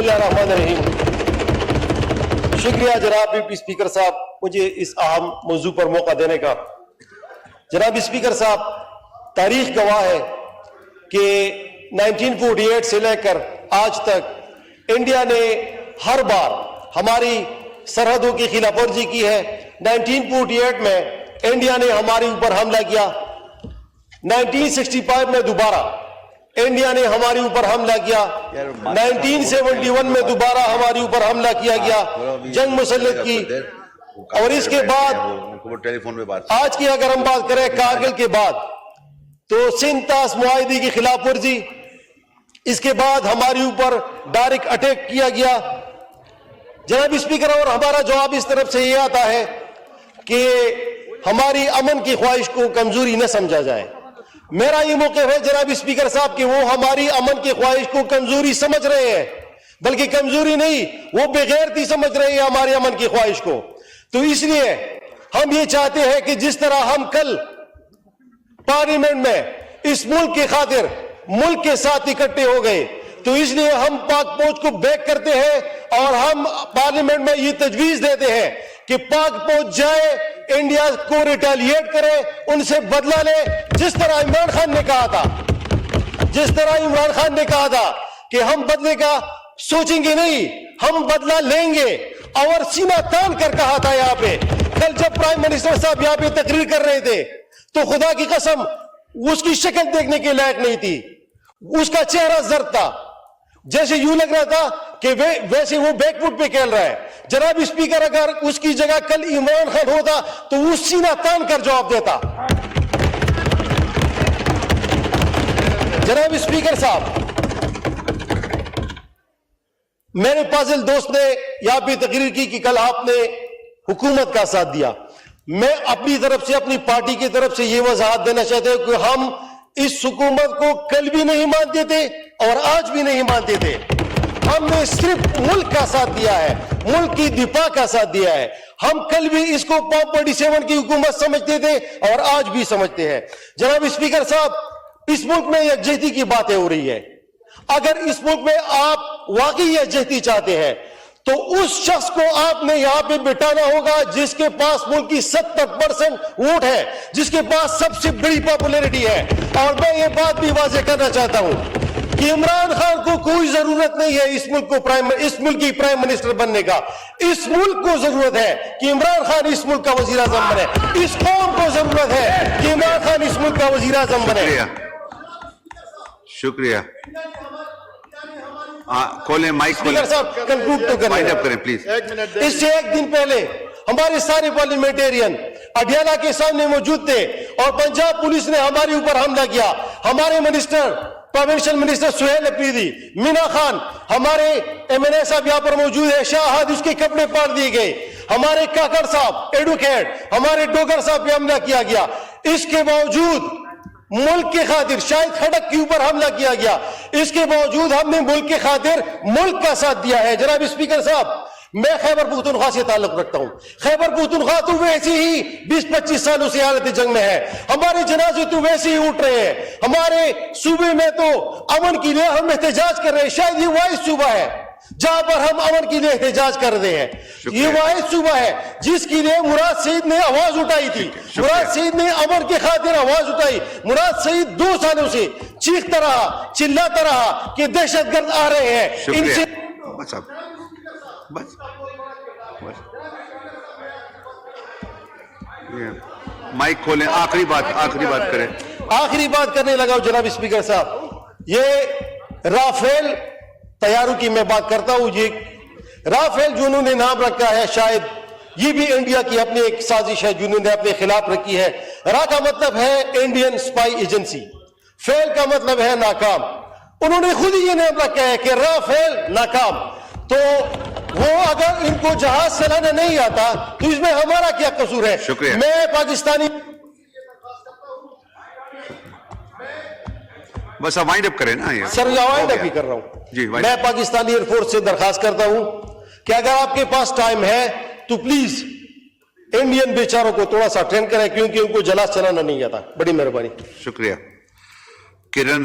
اللہ الرحمن الرحیم. شکریہ جناب ڈپٹی اسپیکر صاحب مجھے اس اہم موضوع پر موقع دینے کا. جناب اسپیکر صاحب، تاریخ گواہ ہے کہ 1948 سے لے کر آج تک انڈیا نے ہر بار ہماری سرحدوں کی خلاف ورزی کی ہے. 1948 میں انڈیا نے ہمارے اوپر حملہ کیا. 1965 میں دوبارہ انڈیا نے ہمارے اوپر حملہ کیا. 1971 میں دوبارہ ہمارے اوپر حملہ کیا گیا، جنگ مسلط کی. اور اس کے بعد آج کی اگر ہم بات کریں کارگل کے بعد تو سندھ طاس معاہدے کی خلاف ورزی، اس کے بعد ہمارے اوپر ڈائریکٹ اٹیک کیا گیا. جناب اسپیکر، اور ہمارا جواب اس طرف سے یہ آتا ہے کہ ہماری امن کی خواہش کو کمزوری نہ سمجھا جائے. میرا یہ موقف ہے جناب اسپیکر صاحب کہ وہ ہماری امن کی خواہش کو کمزوری سمجھ رہے ہیں، بلکہ کمزوری نہیں، وہ بغیرتی سمجھ رہے ہیں ہماری امن کی خواہش کو. تو اس لیے ہم یہ چاہتے ہیں کہ جس طرح ہم کل پارلیمنٹ میں اس ملک کی خاطر ملک کے ساتھ اکٹھے ہو گئے، تو اس لیے ہم پاک فوج کو بیک کرتے ہیں اور ہم پارلیمنٹ میں یہ تجویز دیتے ہیں کہ پاک فوج جائے، انڈیا کو ریٹیلیٹ کرے، ان سے بدلہ لے. جس طرح عمران خان نے کہا تھا کہ ہم بدلے کا سوچیں گے نہیں، ہم بدلہ لیں گے، اور سینہ تان کر کہا تھا. یہاں پہ کل جب پرائم منسٹر صاحب یہاں پہ تقریر کر رہے تھے تو خدا کی قسم اس کی شکل دیکھنے کے لائق نہیں تھی. اس کا چہرہ زرد تھا، جیسے یوں لگ رہا تھا کہ ویسے وہ بیک فٹ پہ کھیل رہا ہے. جناب اسپیکر، اگر اس کی جگہ کل عمران خان ہوتا تو وہ سینہ تان کر جواب دیتا. جناب اسپیکر صاحب، میرے فاضل دوست نے یہاں پہ تقریر کی کہ کل آپ نے حکومت کا ساتھ دیا. میں اپنی طرف سے، اپنی پارٹی کی طرف سے یہ وضاحت دینا چاہتے ہیں کہ ہم اس حکومت کو کل بھی نہیں مانتے تھے اور آج بھی نہیں مانتے تھے. ہم نے صرف ملک کا ساتھ دیا ہے، ملک کی دفاع کا ساتھ دیا ہے. ہم کل بھی اس کو 47 کی حکومت سمجھتے تھے اور آج بھی سمجھتے ہیں. جناب اسپیکر صاحب، اس ملک میں یکجہتی کی باتیں ہو رہی ہے. اگر اس ملک میں آپ واقعی یکجہتی چاہتے ہیں تو اس شخص کو آپ نے یہاں پہ بٹھانا ہوگا جس کے پاس ملک کی 70% ووٹ ہے، جس کے پاس سب سے بڑی پاپولیرٹی ہے. اور میں یہ بات بھی واضح کرنا چاہتا ہوں کہ عمران خان کو کوئی ضرورت نہیں ہے اس ملک کی پرائم منسٹر بننے کا. اس ملک کو ضرورت ہے کہ عمران خان اس ملک کا وزیر اعظم بنے. اس قوم کو ضرورت ہے کہ عمران خان اس ملک کا وزیر اعظم بنے. شکریہ. کھولیں مائک، اسپیکر صاحب کنکلوڈ تو کریں پلیز. اس سے ایک دن پہلے ہمارے سارے پارلیمنٹیرین اڈیالہ کے سامنے موجود تھے اور پنجاب پولیس نے ہمارے اوپر حملہ کیا. ہمارے پروینشل منسٹر سہیل اپریدی، مینا خان، ہمارے ایم این اے صاحب یہاں پر موجود ہے، شاہد، اس کے کپڑے پاڑ دیے گئے. ہمارے کاکڑ صاحب ایڈوکیٹ، ہمارے ڈوگر صاحب پہ حملہ کیا گیا. اس کے باوجود ملک کے خاطر شاہد کھڑک کے اوپر حملہ کیا گیا. اس کے باوجود ہم نے ملک کے خاطر ملک کا ساتھ دیا ہے. جناب اسپیکر صاحب، میں خیبر پختونخوا سے تعلق رکھتا ہوں. خیبر پختونخوا تو ویسے ہی 20-25 سالوں سے حالت جنگ میں ہے. ہمارے جنازے تو ویسے ہی اٹھ رہے ہیں. ہمارے صوبے میں تو امن کے لیے ہم احتجاج کر رہے ہیں. شاید یہ واحد صوبہ ہے جہاں پر ہم امن کے لیے احتجاج کر رہے ہیں. یہ واحد صوبہ ہے جس کے لیے مراد سعید نے آواز اٹھائی تھی. مراد سعید نے امن کی خاطر آواز اٹھائی. مراد سعید 2 سالوں سے چیختا رہا، چلاتا رہا کہ دہشت گرد آ رہے ہیں. ان سے مائک کھولیں. آخری بات کریں. آخری بات کرنے لگا ہوں جناب اسپیکر صاحب. یہ رافیل طیاروں کی میں بات کرتا ہوں. یہ رافیل جو انہوں نے نام رکھا ہے، شاید یہ بھی انڈیا کی اپنی ایک سازش ہے جو انہوں نے اپنے خلاف رکھی ہے. را کا مطلب ہے انڈین اسپائی ایجنسی، فیل کا مطلب ہے ناکام. انہوں نے خود ہی یہ نام رکھا ہے کہ رافیل ناکام. تو وہ اگر ان کو جہاز چلانا نہیں آتا تو اس میں ہمارا کیا قصور ہے؟ شکریہ. میں پاکستانی بس اب وائنڈ اپ کریں نا. سر وائنڈ اپ ہی کر رہا ہوں. میں پاکستانی ایئر فورس سے درخواست کرتا ہوں کہ اگر آپ کے پاس ٹائم ہے تو پلیز انڈین بیچاروں کو تھوڑا سا ٹرین کریں، کیونکہ ان کو جہاز چلانا نہیں آتا. بڑی مہربانی. شکریہ. کرن